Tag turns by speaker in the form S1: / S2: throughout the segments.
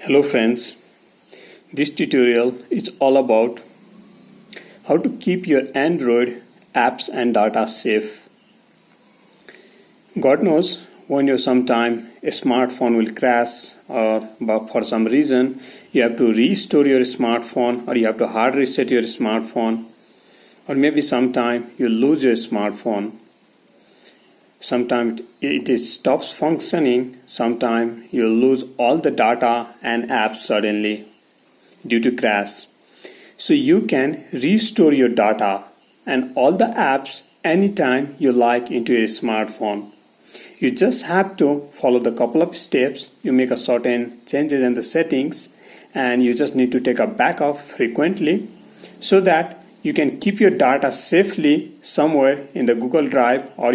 S1: Hello friends, this tutorial is all about how to keep your Android apps and data safe. God knows when you sometime a smartphone will crash or for some reason you have to restore your smartphone or you have to hard reset your smartphone or maybe sometime you lose your smartphone. Sometimes it stops functioning, sometimes you lose all the data and apps suddenly due to crash. So you can restore your data and all the apps anytime you like into your smartphone. You just have to follow the couple of steps. You make a certain changes in the settings and you just need to take a backup frequently so that you can keep your data safely somewhere in the Google Drive or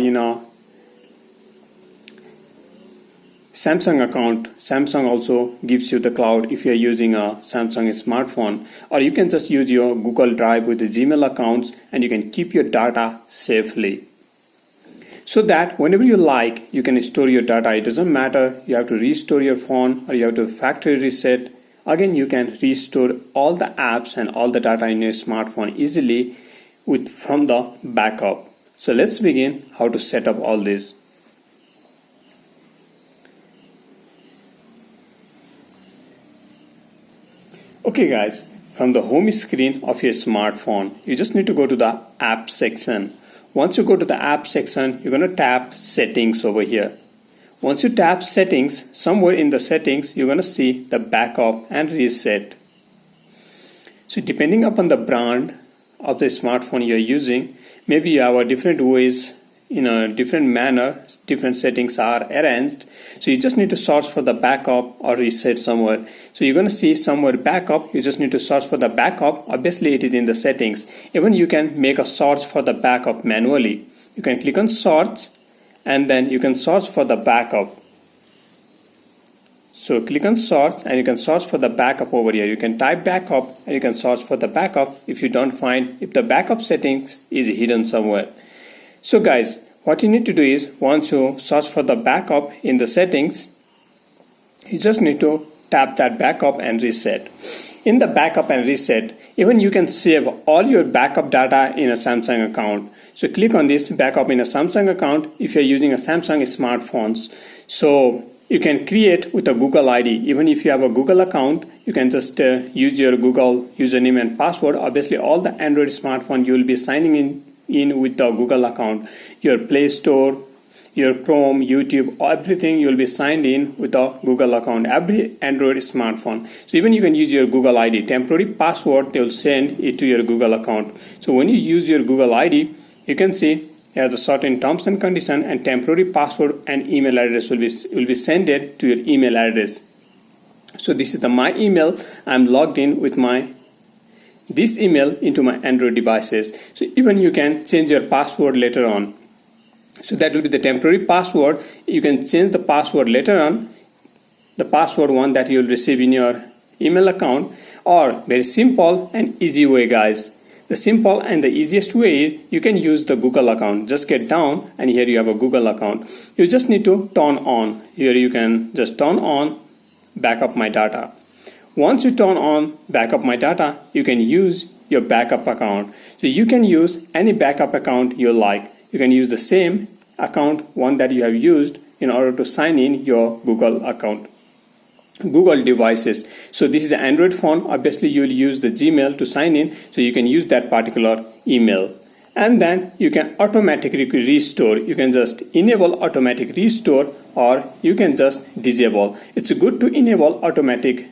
S1: Samsung account. Samsung also gives you the cloud if you are using a Samsung smartphone, or you can just use your Google Drive with the Gmail accounts and you can keep your data safely. So that whenever you like, you can store your data. It doesn't matter you have to restore your phone or you have to factory reset. Again, you can restore all the apps and all the data in your smartphone easily from the backup. So let's begin how to set up all this. Okay guys, from the home screen of your smartphone, you just need to go to the app section. Once you go to the app section, you're going to tap settings over here. Once you tap settings, somewhere in the settings, you're going to see the backup and reset. So depending upon the brand of the smartphone you're using, maybe you have a different ways, in a different manner, different settings are arranged. So you just need to search for the backup or reset somewhere. So you're going to see somewhere backup. You just need to search for the backup. Obviously it is in the settings. Even you can make a search for the backup manually. You can click on search and then you can search for the backup. So click on search and you can search for the backup over here. You can type backup and you can search for the backup if you don't find, if the backup settings is hidden somewhere. So guys, what you need to do is once you search for the backup in the settings, you just need to tap that backup and reset. In the backup and reset, even you can save all your backup data in a Samsung account. So click on this backup in a Samsung account if you're using a Samsung smartphones. So you can create with a Google ID. Even if you have a Google account, you can just use your Google username and password. Obviously all the Android smartphone you will be signing in with the Google account. Your Play Store, your Chrome, YouTube, everything you'll be signed in with the Google account. Every Android smartphone. So even you can use your Google ID. Temporary password, they will send it to your Google account. So when you use your Google ID, you can see there's a certain terms and condition and temporary password and email address will be sent to your email address. So this is my email. I'm logged in with this email into my Android devices. So even you can change your password later on. So that will be the temporary password. You can change the password later on, the password one that you will receive in your email account, or very simple and easy way guys. The simple and the easiest way is you can use the Google account. Just get down and here you have a Google account. You just need to turn on. Here you can just turn on backup my data. Once you turn on backup my data, you can use your backup account. So you can use any backup account you like. You can use the same account, one that you have used in order to sign in your Google account, Google devices. So this is an Android phone. Obviously you will use the Gmail to sign in. So you can use that particular email. And then you can automatically restore. You can just enable automatic restore or you can just disable. It's good to enable automatic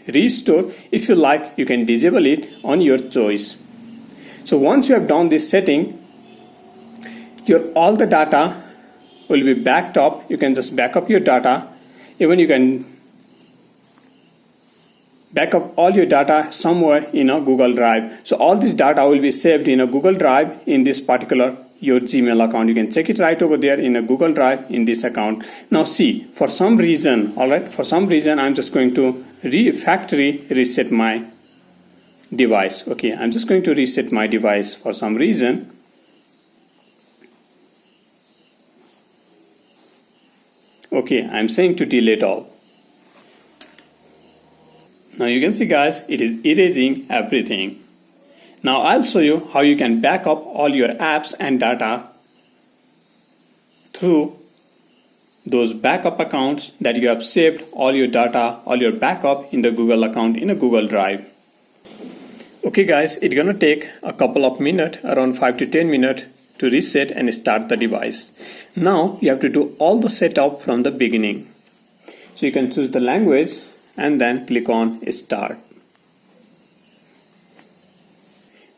S1: restore. If you like, you can disable it on your choice. So once you have done this setting, all the data will be backed up. You can just back up your data. Even you can back up all your data somewhere in a Google Drive. So all this data will be saved in a Google Drive in this particular your Gmail account. You can check it right over there in a Google Drive in this account. Now see, for some reason, I'm just going to factory reset my device. Okay, I'm just going to reset my device for some reason. Okay, I'm saying to delete all. Now you can see guys, it is erasing everything. Now I'll show you how you can back up all your apps and data through those backup accounts that you have saved all your data, all your backup in the Google account in a Google Drive. Okay guys, it's gonna take a couple of minutes, around 5 to 10 minutes to reset and start the device. Now you have to do all the setup from the beginning. So you can choose the language and then click on Start.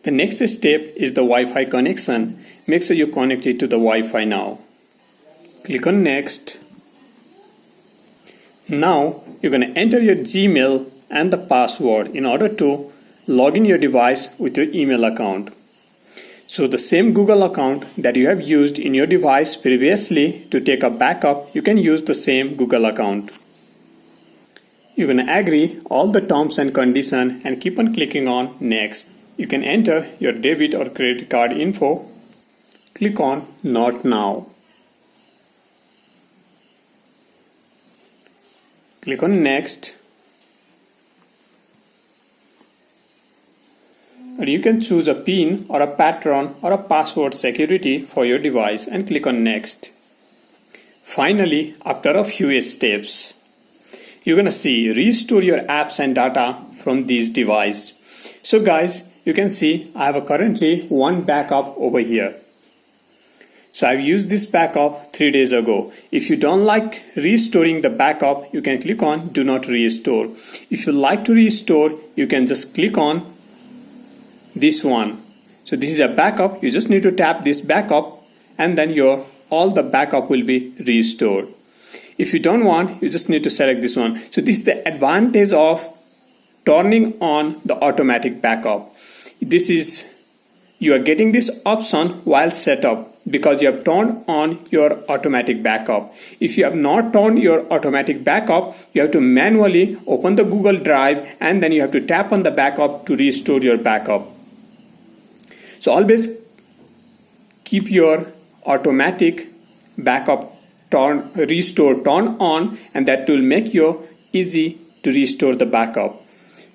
S1: The next step is the Wi-Fi connection. Make sure you connect it to the Wi-Fi now. Click on Next. Now you're going to enter your Gmail and the password in order to log in your device with your email account. So the same Google account that you have used in your device previously to take a backup, you can use the same Google account. You're going to agree all the terms and conditions and keep on clicking on Next. You can enter your debit or credit card info. Click on Not Now. Click on Next. Or you can choose a PIN or a pattern or a password security for your device and click on Next. Finally, after a few steps, you're going to see restore your apps and data from this device. So guys, you can see I have currently one backup over here. So I've used this backup 3 days ago. If you don't like restoring the backup, you can click on Do Not Restore. If you like to restore, you can just click on this one. So this is a backup. You just need to tap this backup and then all the backup will be restored. If you don't want, you just need to select this one. So this is the advantage of turning on the automatic backup. You are getting this option while set up because you have turned on your automatic backup. If you have not turned your automatic backup, you have to manually open the Google Drive and then you have to tap on the backup to restore your backup. So always keep your automatic backup restore turn on, and that will make you easy to restore the backup.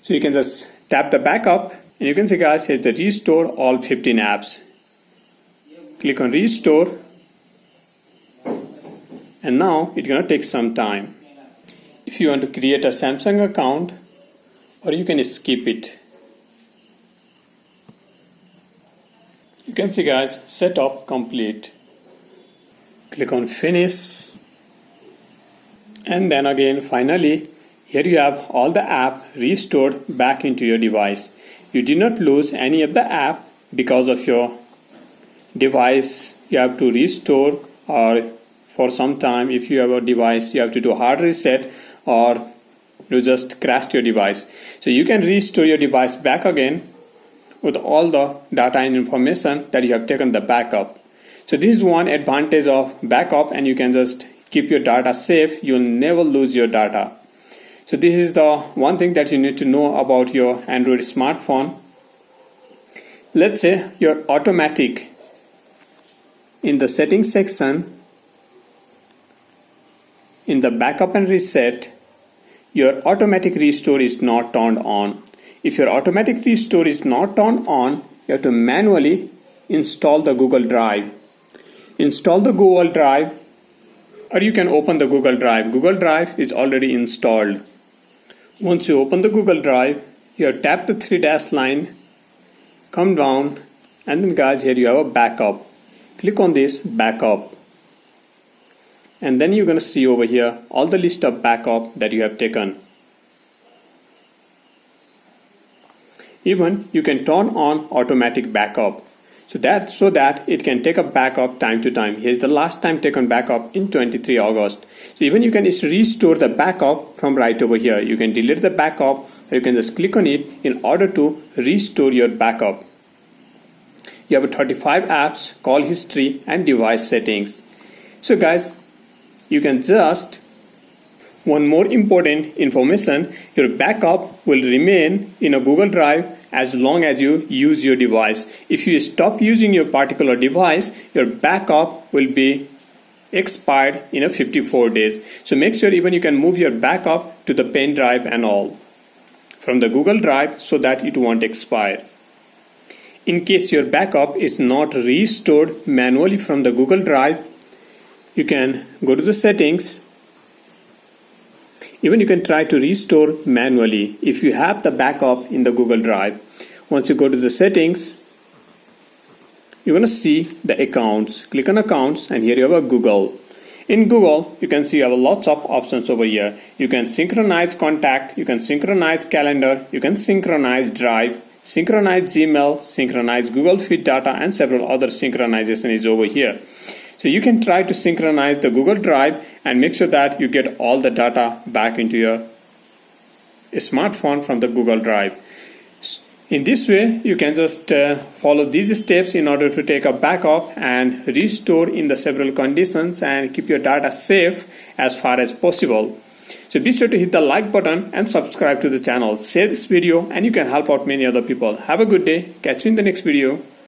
S1: So you can just tap the backup and you can see guys, here's the restore all 15 apps. Click on restore and now it's gonna take some time. If you want to create a Samsung account, or you can skip it. You can see guys, setup complete. Click on finish and then again finally here you have all the app restored back into your device. You did not lose any of the app because of your device. You have to restore, or for some time if you have a device you have to do hard reset, or you just crashed your device. So you can restore your device back again with all the data and information that you have taken the backup. So this is one advantage of backup, and you can just keep your data safe. You'll never lose your data. So this is the one thing that you need to know about your Android smartphone. Let's say your automatic, in the settings section, in the backup and reset, your automatic restore is not turned on. If your automatic restore is not turned on, you have to manually install the Google Drive. Install the Google Drive, or you can open the Google Drive. Google Drive is already installed. Once you open the Google Drive, here tap the 3 dash line, come down, and then guys here you have a backup. Click on this backup. And then you're going to see over here all the list of backup that you have taken. Even you can turn on automatic backup. So that it can take a backup time to time. Here's the last time taken backup in 23 August. So even you can restore the backup from right over here. You can delete the backup, or you can just click on it in order to restore your backup. You have 35 apps, call history, and device settings. So guys, you can just, one more important information, your backup will remain in a Google Drive as long as you use your device. If you stop using your particular device, your backup will be expired in 54 days. So make sure even you can move your backup to the pen drive and all. from the Google Drive so that it won't expire. In case your backup is not restored manually from the Google Drive, you can go to the settings. Even you can try to restore manually if you have the backup in the Google Drive. Once you go to the settings, you're going to see the accounts. Click on accounts and here you have a Google. In Google, you can see you have lots of options over here. You can synchronize contact, you can synchronize calendar, you can synchronize drive, synchronize Gmail, synchronize Google Feed data, and several other synchronization is over here. So you can try to synchronize the Google Drive and make sure that you get all the data back into your smartphone from the Google Drive. In this way, you can just follow these steps in order to take a backup and restore in the several conditions and keep your data safe as far as possible. So be sure to hit the like button and subscribe to the channel. Share this video and you can help out many other people. Have a good day. Catch you in the next video.